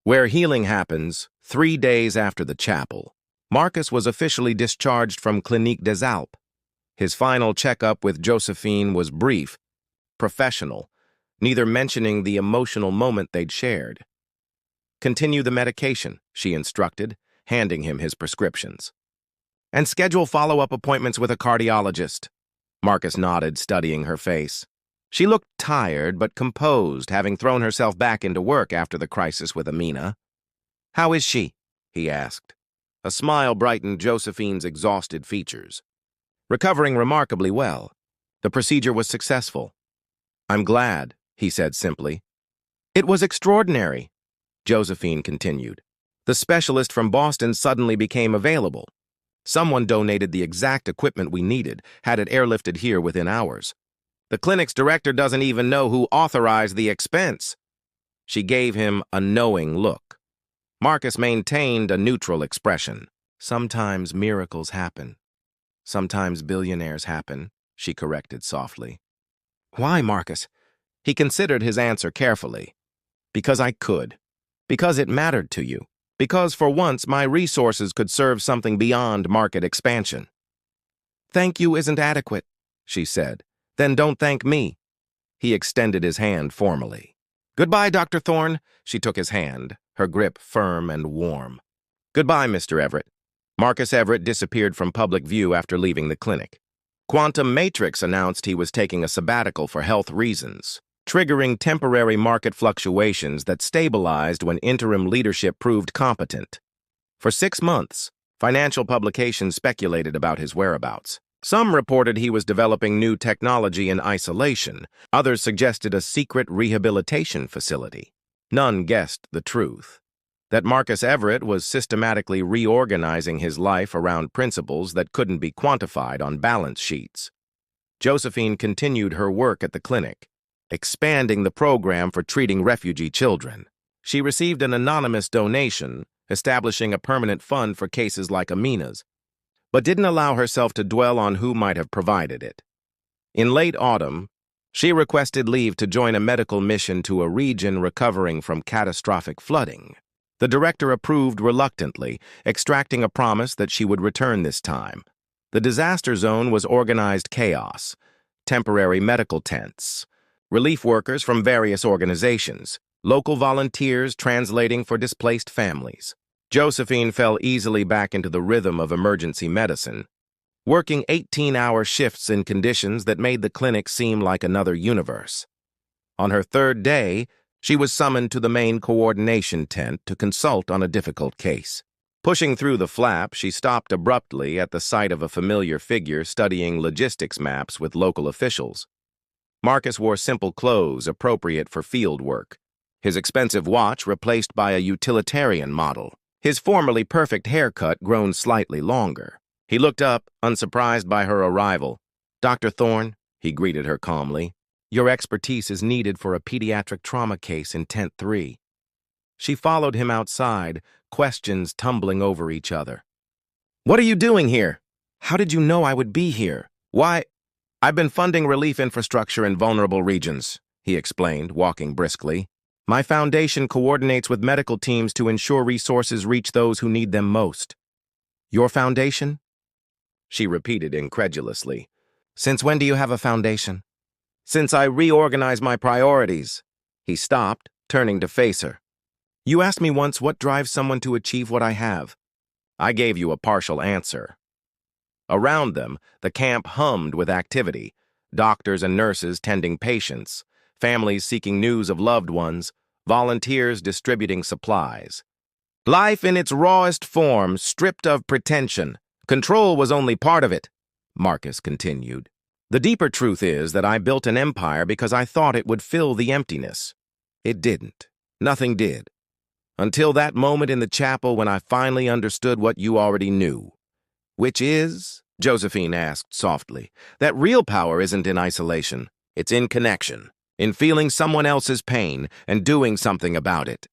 Where healing happens, 3 days after the chapel, Marcus was officially discharged from Clinique des Alpes. His final checkup with Josephine was brief, professional, neither mentioning the emotional moment they'd shared. "Continue the medication," she instructed, handing him his prescriptions. "And schedule follow-up appointments with a cardiologist." Marcus nodded, studying her face. She looked tired but composed, having thrown herself back into work after the crisis with Amina. "How is she?" he asked. A smile brightened Josephine's exhausted features. "Recovering remarkably well. The procedure was successful." "I'm glad," he said simply. "It was extraordinary," Josephine continued. "The specialist from Boston suddenly became available. Someone donated the exact equipment we needed, had it airlifted here within hours. The clinic's director doesn't even know who authorized the expense." She gave him a knowing look. Marcus maintained a neutral expression. "Sometimes miracles happen. Sometimes billionaires happen," she corrected softly. "Why, Marcus?" He considered his answer carefully. "Because I could. Because it mattered to you. Because for once my resources could serve something beyond market expansion." "Thank you isn't adequate," she said. "Then don't thank me." He extended his hand formally. "Goodbye, Dr. Thorne." She took his hand, her grip firm and warm. "Goodbye, Mr. Everett." Marcus Everett disappeared from public view after leaving the clinic. Quantum Matrix announced he was taking a sabbatical for health reasons, triggering temporary market fluctuations that stabilized when interim leadership proved competent. For 6 months, financial publications speculated about his whereabouts. Some reported he was developing new technology in isolation. Others suggested a secret rehabilitation facility. None guessed the truth, that Marcus Everett was systematically reorganizing his life around principles that couldn't be quantified on balance sheets. Josephine continued her work at the clinic, expanding the program for treating refugee children. She received an anonymous donation, establishing a permanent fund for cases like Amina's, but didn't allow herself to dwell on who might have provided it. In late autumn, she requested leave to join a medical mission to a region recovering from catastrophic flooding. The director approved reluctantly, extracting a promise that she would return this time. The disaster zone was organized chaos, temporary medical tents, relief workers from various organizations, local volunteers translating for displaced families. Josephine fell easily back into the rhythm of emergency medicine, working 18-hour shifts in conditions that made the clinic seem like another universe. On her 3rd day, she was summoned to the main coordination tent to consult on a difficult case. Pushing through the flap, she stopped abruptly at the sight of a familiar figure studying logistics maps with local officials. Marcus wore simple clothes appropriate for field work, his expensive watch replaced by a utilitarian model, his formerly perfect haircut grown slightly longer. He looked up, unsurprised by her arrival. "Dr. Thorne," he greeted her calmly, "your expertise is needed for a pediatric trauma case in Tent 3. She followed him outside, questions tumbling over each other. "What are you doing here? How did you know I would be here? Why?" "I've been funding relief infrastructure in vulnerable regions," he explained, walking briskly. "My foundation coordinates with medical teams to ensure resources reach those who need them most." "Your foundation?" she repeated incredulously. "Since when do you have a foundation?" "Since I reorganized my priorities." He stopped, turning to face her. "You asked me once what drives someone to achieve what I have. I gave you a partial answer." Around them, the camp hummed with activity, doctors and nurses tending patients, families seeking news of loved ones, volunteers distributing supplies. Life in its rawest form, stripped of pretension. Control was only part of it, Marcus continued. The deeper truth is that I built an empire because I thought it would fill the emptiness. It didn't. Nothing did. Until that moment in the chapel when I finally understood what you already knew. Which is, Josephine asked softly, that real power isn't in isolation. It's in connection, in feeling someone else's pain and doing something about it.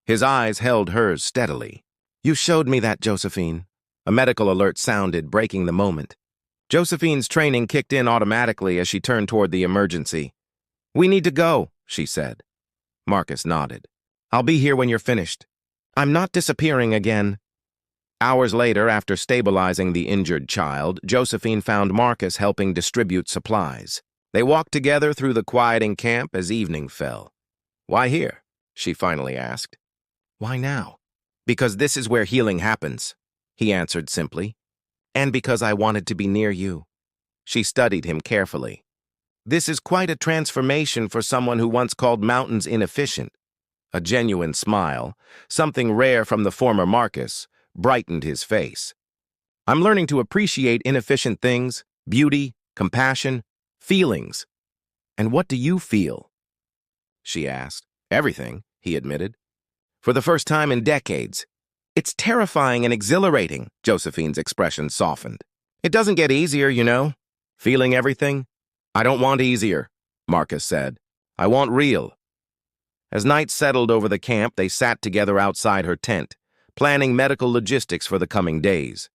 His eyes held hers steadily. You showed me that, Josephine. A medical alert sounded, breaking the moment. Josephine's training kicked in automatically as she turned toward the emergency. We need to go, she said. Marcus nodded. I'll be here when you're finished. I'm not disappearing again. Hours later, after stabilizing the injured child, Josephine found Marcus helping distribute supplies. They walked together through the quieting camp as evening fell. "Why here?" she finally asked. "Why now?" "Because this is where healing happens," he answered simply. "And because I wanted to be near you." She studied him carefully. "This is quite a transformation for someone who once called mountains inefficient." A genuine smile, something rare from the former Marcus, brightened his face. "I'm learning to appreciate inefficient things, beauty, compassion, feelings." "And what do you feel?" she asked. "Everything," he admitted. "For the first time in decades." "It's terrifying and exhilarating," Josephine's expression softened. "It doesn't get easier, you know." "Feeling everything?" "I don't want easier," Marcus said. "I want real." As night settled over the camp, they sat together outside her tent, planning medical logistics for the coming days.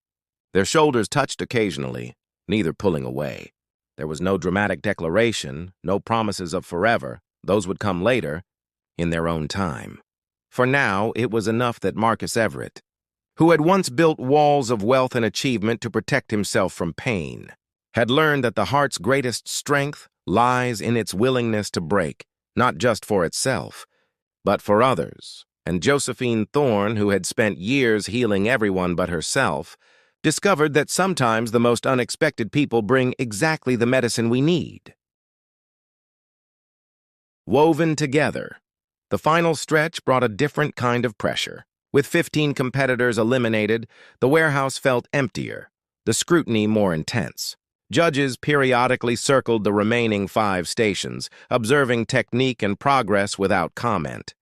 Their shoulders touched occasionally, neither pulling away. There was no dramatic declaration, no promises of forever. Those would come later, in their own time. For now, it was enough that Marcus Everett, who had once built walls of wealth and achievement to protect himself from pain, had learned that the heart's greatest strength lies in its willingness to break, not just for itself, but for others. And Josephine Thorne, who had spent years healing everyone but herself, discovered that sometimes the most unexpected people bring exactly the medicine we need. Woven together, the final stretch brought a different kind of pressure. With 15 competitors eliminated, the warehouse felt emptier, the scrutiny more intense. Judges periodically circled the remaining 5 stations, observing technique and progress without comment.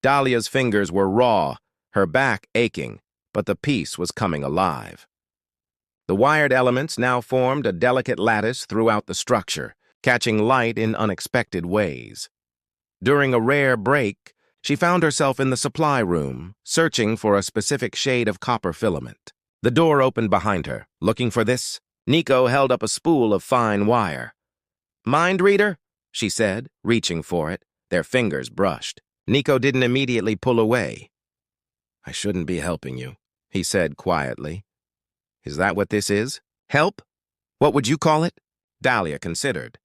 Dahlia's fingers were raw, her back aching, but the piece was coming alive. The wired elements now formed a delicate lattice throughout the structure, catching light in unexpected ways. During a rare break, she found herself in the supply room, searching for a specific shade of copper filament. The door opened behind her. "Looking for this?" Nico held up a spool of fine wire. "Mind reader?" she said, reaching for it. Their fingers brushed. Nico didn't immediately pull away. "I shouldn't be helping you," he said quietly. "Is that what this is? Help? What would you call it?" Dahlia considered.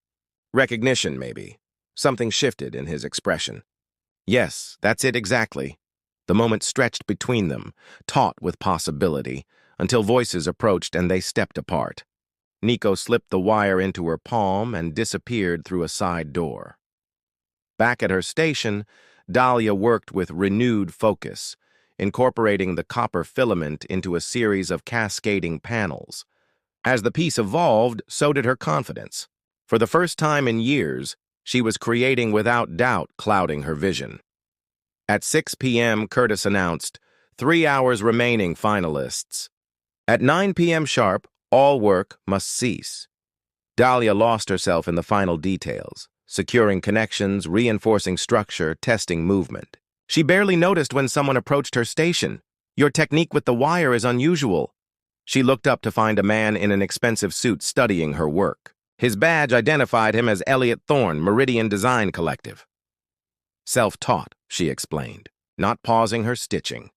"Recognition, maybe." Something shifted in his expression. "Yes, that's it exactly." The moment stretched between them, taut with possibility, until voices approached and they stepped apart. Nico slipped the wire into her palm and disappeared through a side door. Back at her station, Dahlia worked with renewed focus, incorporating the copper filament into a series of cascading panels. As the piece evolved, so did her confidence. For the first time in years, she was creating without doubt clouding her vision. At 6 p.m., Curtis announced, 3 hours remaining, finalists. At 9 p.m. sharp, all work must cease. Dahlia lost herself in the final details, securing connections, reinforcing structure, testing movement. She barely noticed when someone approached her station. "Your technique with the wire is unusual." She looked up to find a man in an expensive suit studying her work. His badge identified him as Elliot Thorne, Meridian Design Collective. "Self-taught," she explained, not pausing her stitching.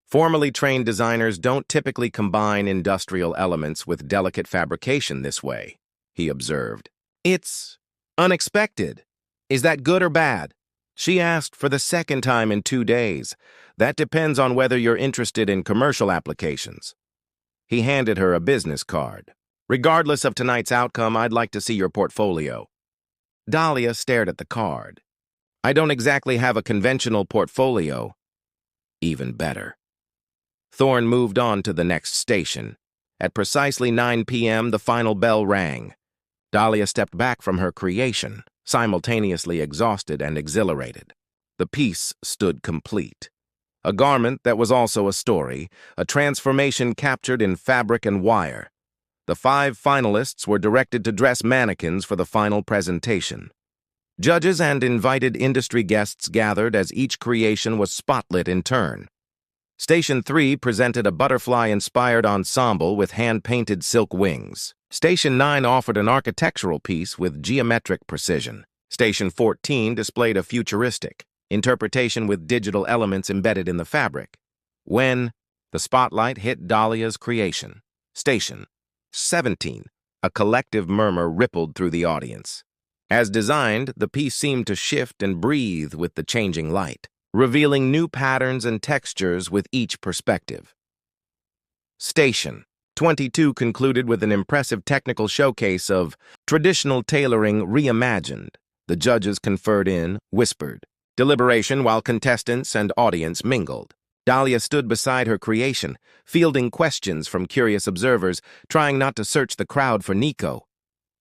"Formally trained designers don't typically combine industrial elements with delicate fabrication this way," he observed. "It's unexpected. Is that good or bad?" she asked for the second time in 2 days. "That depends on whether you're interested in commercial applications." He handed her a business card. "Regardless of tonight's outcome, I'd like to see your portfolio." Dahlia stared at the card. "I don't exactly have a conventional portfolio." Even better. Thorne moved on to the next station. At precisely 9 p.m., the final bell rang. Dahlia stepped back from her creation, simultaneously exhausted and exhilarated. The piece stood complete. A garment that was also a story, a transformation captured in fabric and wire. The 5 finalists were directed to dress mannequins for the final presentation. Judges and invited industry guests gathered as each creation was spotlit in turn. Station 3 presented a butterfly-inspired ensemble with hand-painted silk wings. Station 9 offered an architectural piece with geometric precision. Station 14 displayed a futuristic, interpretation with digital elements embedded in the fabric. When the spotlight hit Dahlia's creation. Station 17. A collective murmur rippled through the audience. As designed, the piece seemed to shift and breathe with the changing light, revealing new patterns and textures with each perspective. Station 22 concluded with an impressive technical showcase of traditional tailoring reimagined. The judges conferred in whispered deliberation while contestants and audience mingled. Dahlia stood beside her creation, fielding questions from curious observers, trying not to search the crowd for Nico.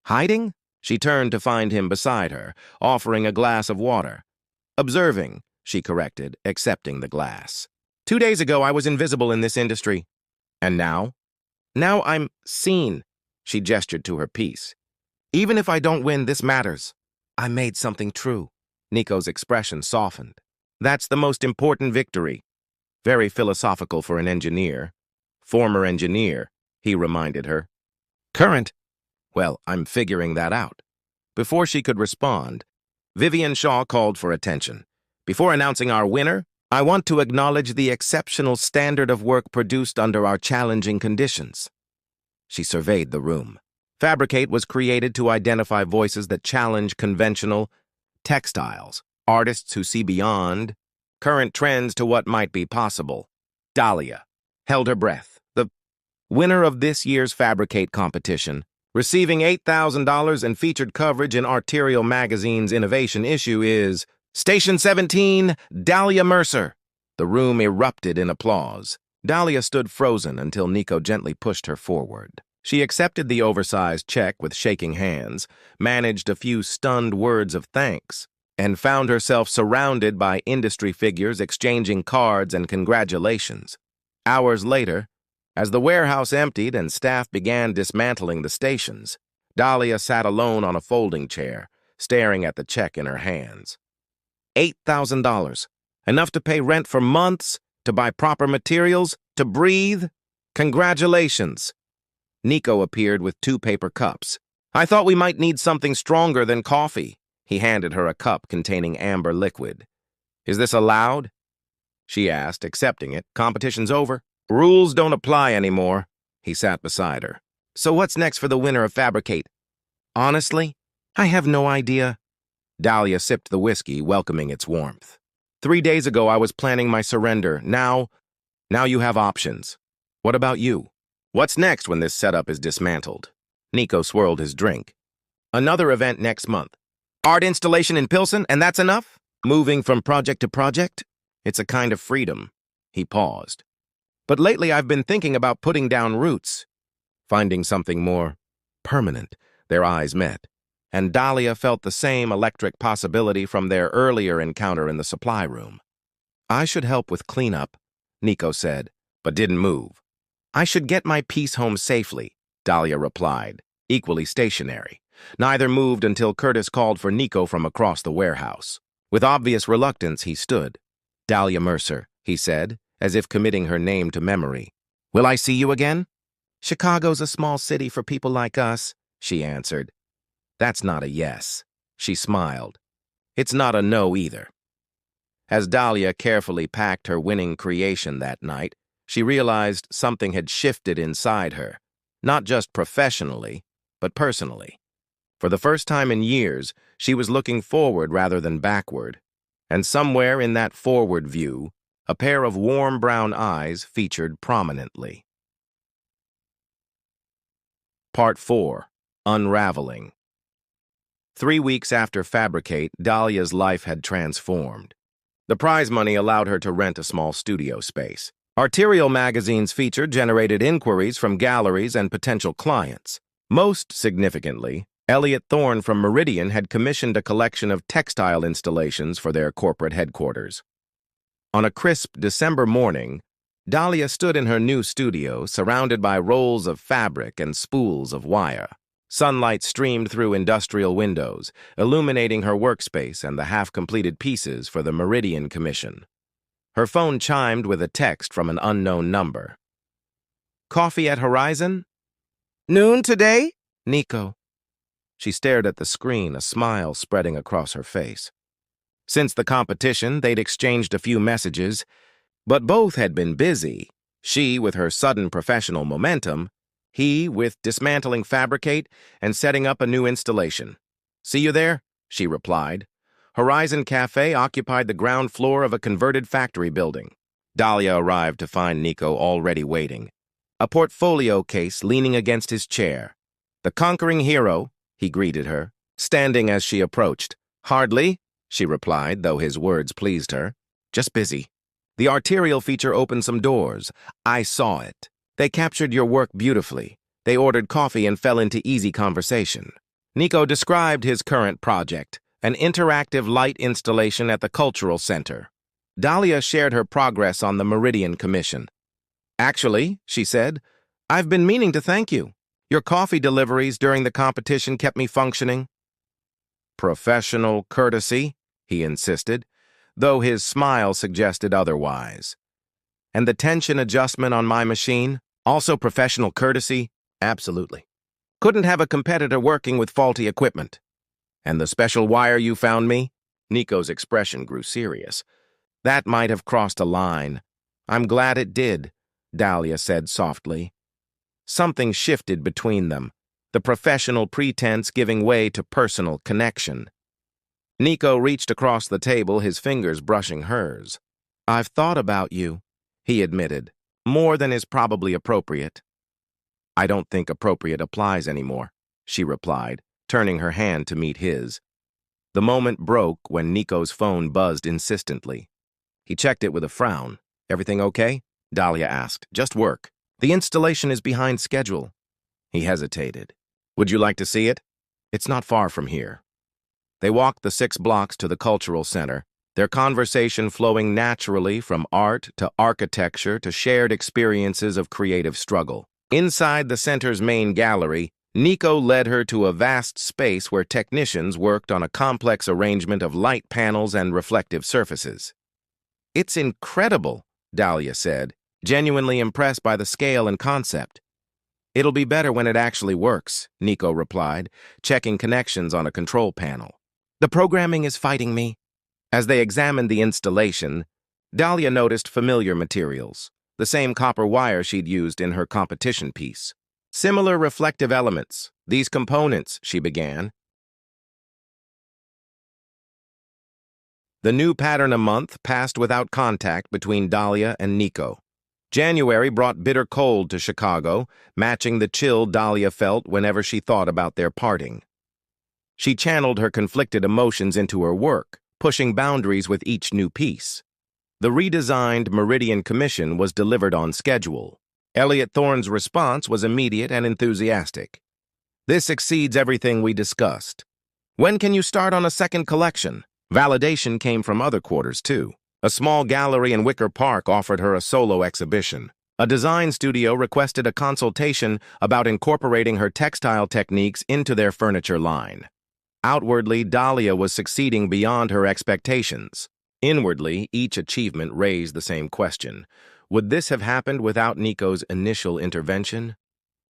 Hiding? She turned to find him beside her, offering a glass of water. Observing, she corrected, accepting the glass. 2 days ago, I was invisible in this industry. And now? Now I'm seen, she gestured to her piece. Even if I don't win, this matters. I made something true. Nico's expression softened. That's the most important victory. Very philosophical for an engineer. Former engineer, he reminded her. Current? Well, I'm figuring that out. Before she could respond, Vivian Shaw called for attention. Before announcing our winner, I want to acknowledge the exceptional standard of work produced under our challenging conditions. She surveyed the room. Fabricate was created to identify voices that challenge conventional textiles, artists who see beyond current trends to what might be possible. Dahlia held her breath. The winner of this year's Fabricate competition, receiving $8,000 and featured coverage in Arterial Magazine's Innovation issue, is Station 17, Dahlia Mercer. The room erupted in applause. Dahlia stood frozen until Nico gently pushed her forward. She accepted the oversized check with shaking hands, managed a few stunned words of thanks, and found herself surrounded by industry figures exchanging cards and congratulations. Hours later, as the warehouse emptied and staff began dismantling the stations, Dahlia sat alone on a folding chair, staring at the check in her hands. $8,000. Enough to pay rent for months, to buy proper materials, to breathe? Congratulations. Nico appeared with 2 paper cups. I thought we might need something stronger than coffee. He handed her a cup containing amber liquid. Is this allowed? She asked, accepting it. Competition's over. Rules don't apply anymore. He sat beside her. So what's next for the winner of Fabricate? Honestly, I have no idea. Dahlia sipped the whiskey, welcoming its warmth. 3 days ago, I was planning my surrender. Now you have options. What about you? What's next when this setup is dismantled? Nico swirled his drink. Another event next month. Art installation in Pilsen, and that's enough? Moving from project to project? It's a kind of freedom. He paused. But lately I've been thinking about putting down roots. Finding something more permanent. Their eyes met. And Dahlia felt the same electric possibility from their earlier encounter in the supply room. I should help with cleanup, Nico said, but didn't move. I should get my piece home safely, Dahlia replied, equally stationary. Neither moved until Curtis called for Nico from across the warehouse. With obvious reluctance, he stood. Dahlia Mercer, he said, as if committing her name to memory. Will I see you again? Chicago's a small city for people like us, she answered. That's not a yes. She smiled. It's not a no either. As Dahlia carefully packed her winning creation that night, she realized something had shifted inside her, not just professionally, but personally. For the first time in years, she was looking forward rather than backward, and somewhere in that forward view, a pair of warm brown eyes featured prominently. Part 4. Unraveling. 3 weeks after Fabricate, Dahlia's life had transformed. The prize money allowed her to rent a small studio space. Arterial Magazine's feature generated inquiries from galleries and potential clients. Most significantly, Elliot Thorne from Meridian had commissioned a collection of textile installations for their corporate headquarters. On a crisp December morning, Dahlia stood in her new studio, surrounded by rolls of fabric and spools of wire. Sunlight streamed through industrial windows, illuminating her workspace and the half-completed pieces for the Meridian Commission. Her phone chimed with a text from an unknown number. Coffee at Horizon? Noon today? Nico. She stared at the screen, a smile spreading across her face. Since the competition, they'd exchanged a few messages, but both had been busy, she with her sudden professional momentum, he with dismantling Fabricate and setting up a new installation. "See you there?" she replied. Horizon Cafe occupied the ground floor of a converted factory building. Dahlia arrived to find Nico already waiting, a portfolio case leaning against his chair. "The conquering hero," he greeted her, standing as she approached. "Hardly," she replied, though his words pleased her. "Just busy. The arterial feature opened some doors. I saw it. They captured your work beautifully. They ordered coffee and fell into easy conversation." Nico described his current project, an interactive light installation at the Cultural Center. Dahlia shared her progress on the Meridian Commission. "Actually," she said, "I've been meaning to thank you. Your coffee deliveries during the competition kept me functioning." "Professional courtesy," he insisted, though his smile suggested otherwise. "And the tension adjustment on my machine, also professional courtesy?" "Absolutely. Couldn't have a competitor working with faulty equipment." "And the special wire you found me?" Nico's expression grew serious. "That might have crossed a line. I'm glad it did," Dahlia said softly. Something shifted between them, the professional pretense giving way to personal connection. Nico reached across the table, his fingers brushing hers. "I've thought about you," he admitted, "more than is probably appropriate." "I don't think appropriate applies anymore," she replied, turning her hand to meet his. The moment broke when Nico's phone buzzed insistently. He checked it with a frown. "Everything okay?" Dahlia asked. "Just work. The installation is behind schedule." He hesitated. "Would you like to see it?" "It's not far from here." They walked the 6 blocks to the Cultural Center, their conversation flowing naturally from art to architecture to shared experiences of creative struggle. Inside the center's main gallery, Nico led her to a vast space where technicians worked on a complex arrangement of light panels and reflective surfaces. "It's incredible," Dahlia said, genuinely impressed by the scale and concept. "It'll be better when it actually works," Nico replied, checking connections on a control panel. "The programming is fighting me." As they examined the installation, Dahlia noticed familiar materials, the same copper wire she'd used in her competition piece. "Similar reflective elements, these components," she began. The new pattern a month passed without contact between Dahlia and Nico. January brought bitter cold to Chicago, matching the chill Dahlia felt whenever she thought about their parting. She channeled her conflicted emotions into her work, pushing boundaries with each new piece. The redesigned Meridian Commission was delivered on schedule. Elliot Thorne's response was immediate and enthusiastic. "This exceeds everything we discussed. When can you start on a second collection?" Validation came from other quarters, too. A small gallery in Wicker Park offered her a solo exhibition. A design studio requested a consultation about incorporating her textile techniques into their furniture line. Outwardly, Dahlia was succeeding beyond her expectations. Inwardly, each achievement raised the same question. Would this have happened without Nico's initial intervention?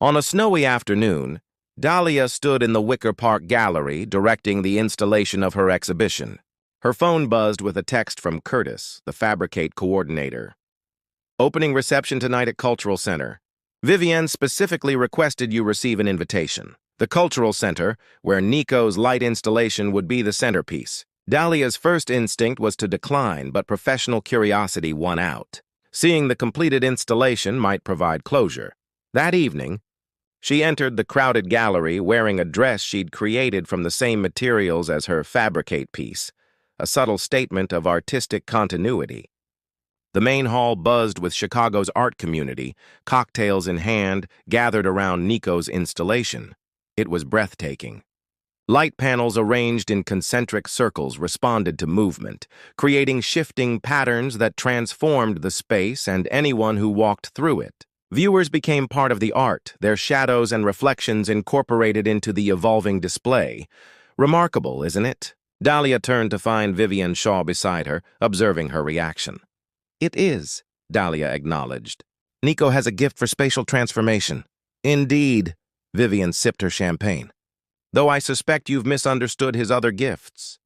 On a snowy afternoon, Dahlia stood in the Wicker Park gallery directing the installation of her exhibition. Her phone buzzed with a text from Curtis, the Fabricate coordinator. "Opening reception tonight at Cultural Center. Vivienne specifically requested you receive an invitation. The Cultural Center, where Nico's light installation would be the centerpiece." Dahlia's first instinct was to decline, but professional curiosity won out. Seeing the completed installation might provide closure. That evening, she entered the crowded gallery wearing a dress she'd created from the same materials as her Fabricate piece, a subtle statement of artistic continuity. The main hall buzzed with Chicago's art community, cocktails in hand, gathered around Nico's installation. It was breathtaking. Light panels arranged in concentric circles responded to movement, creating shifting patterns that transformed the space and anyone who walked through it. Viewers became part of the art, their shadows and reflections incorporated into the evolving display. Remarkable, isn't it? Dahlia turned to find Vivienne Shaw beside her, observing her reaction. "It is," Dahlia acknowledged. "Nico has a gift for spatial transformation." "Indeed," Vivienne sipped her champagne. "Though I suspect you've misunderstood his other gifts."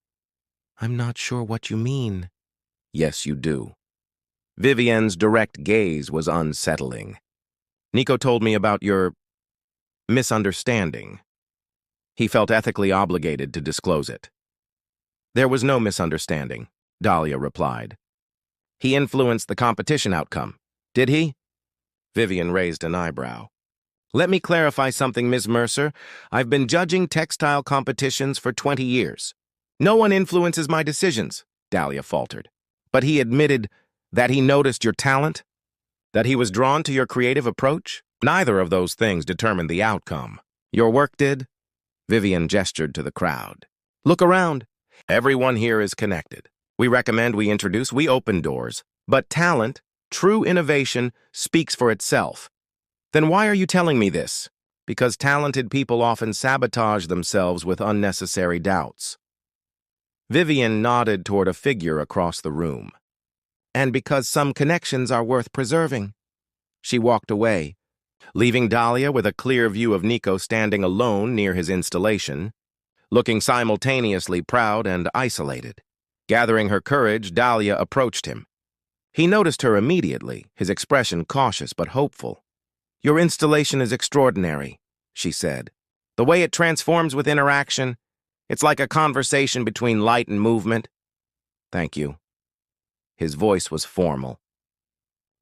I'm not sure what you mean. Yes, you do. Vivian's direct gaze was unsettling. Nico told me about your misunderstanding. He felt ethically obligated to disclose it. There was no misunderstanding, Dahlia replied. He influenced the competition outcome, did he? Vivian raised an eyebrow. Let me clarify something, Ms. Mercer. I've been judging textile competitions for 20 years. No one influences my decisions, Dahlia faltered. But he admitted that he noticed your talent, that he was drawn to your creative approach. Neither of those things determined the outcome. Your work did? Vivian gestured to the crowd. Look around. Everyone here is connected. We recommend we open doors. But talent, true innovation, speaks for itself. Then why are you telling me this? Because talented people often sabotage themselves with unnecessary doubts. Vivian nodded toward a figure across the room. And because some connections are worth preserving. She walked away, leaving Dahlia with a clear view of Nico standing alone near his installation, looking simultaneously proud and isolated. Gathering her courage, Dahlia approached him. He noticed her immediately, his expression cautious but hopeful. Your installation is extraordinary, she said. The way it transforms with interaction, it's like a conversation between light and movement. Thank you. His voice was formal.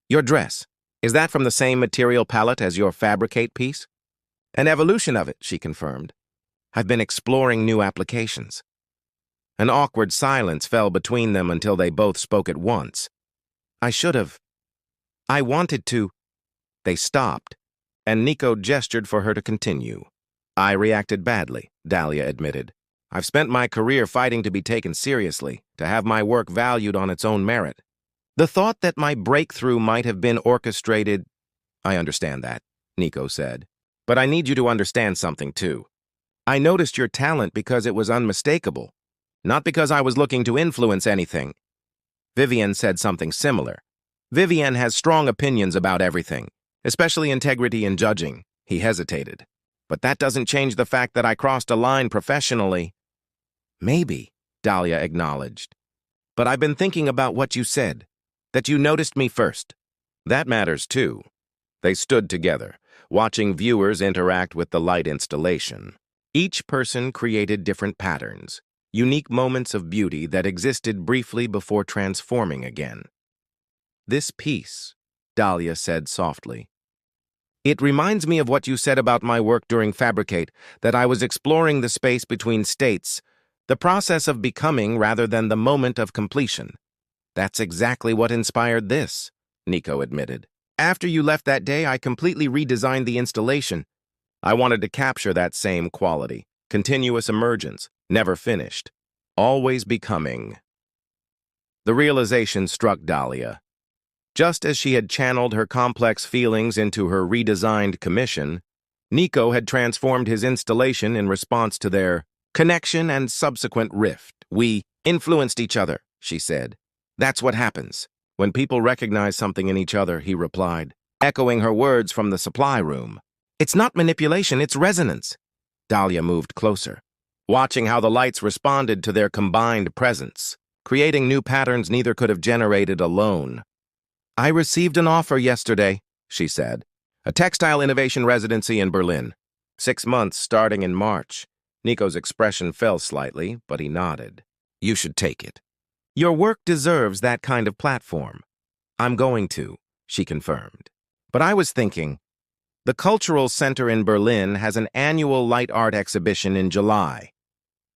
Your dress, is that from the same material palette as your fabricate piece? An evolution of it, she confirmed. I've been exploring new applications. An awkward silence fell between them until they both spoke at once. I should have. I wanted to. They stopped, and Nico gestured for her to continue. I reacted badly, Dahlia admitted. I've spent my career fighting to be taken seriously, to have my work valued on its own merit. The thought that my breakthrough might have been orchestrated. I understand that, Nico said. But I need you to understand something, too. I noticed your talent because it was unmistakable, not because I was looking to influence anything. Vivian said something similar. Vivian has strong opinions about everything, especially integrity in judging. He hesitated. But that doesn't change the fact that I crossed a line professionally. Maybe, Dahlia acknowledged. But I've been thinking about what you said, that you noticed me first. That matters too. They stood together, watching viewers interact with the light installation. Each person created different patterns, unique moments of beauty that existed briefly before transforming again. This piece, Dahlia said softly. It reminds me of what you said about my work during Fabricate, that I was exploring the space between states, the process of becoming rather than the moment of completion. That's exactly what inspired this, Nico admitted. After you left that day, I completely redesigned the installation. I wanted to capture that same quality, continuous emergence, never finished, always becoming. The realization struck Dahlia. Just as she had channeled her complex feelings into her redesigned commission, Nico had transformed his installation in response to their connection and subsequent rift. We influenced each other, she said. That's what happens. When people recognize something in each other, he replied, echoing her words from the supply room. It's not manipulation, it's resonance. Dahlia moved closer, watching how the lights responded to their combined presence, creating new patterns neither could have generated alone. I received an offer yesterday, she said. A textile innovation residency in Berlin. 6 months starting in March. Nico's expression fell slightly, but he nodded. You should take it. Your work deserves that kind of platform. I'm going to, she confirmed. But I was thinking, the Cultural Center in Berlin has an annual light art exhibition in July.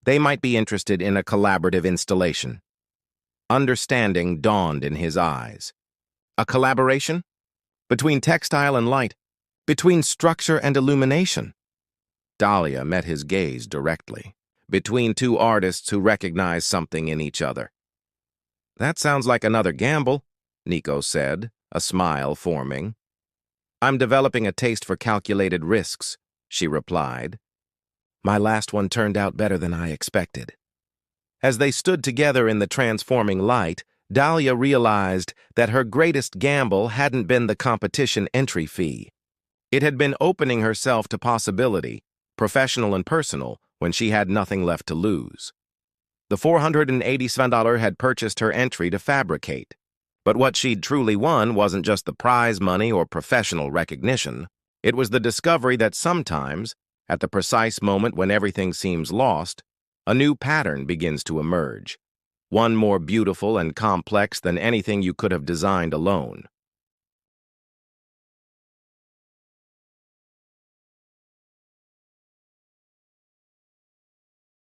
They might be interested in a collaborative installation. Understanding dawned in his eyes. A collaboration? Between textile and light? Between structure and illumination? Dahlia met his gaze directly. Between two artists who recognize something in each other. That sounds like another gamble, Nico said, a smile forming. I'm developing a taste for calculated risks, she replied. My last one turned out better than I expected. As they stood together in the transforming light, Dahlia realized that her greatest gamble hadn't been the competition entry fee. It had been opening herself to possibility, professional and personal, when she had nothing left to lose. The $480 had purchased her entry to fabricate. But what she'd truly won wasn't just the prize money or professional recognition. It was the discovery that sometimes, at the precise moment when everything seems lost, a new pattern begins to emerge, one more beautiful and complex than anything you could have designed alone.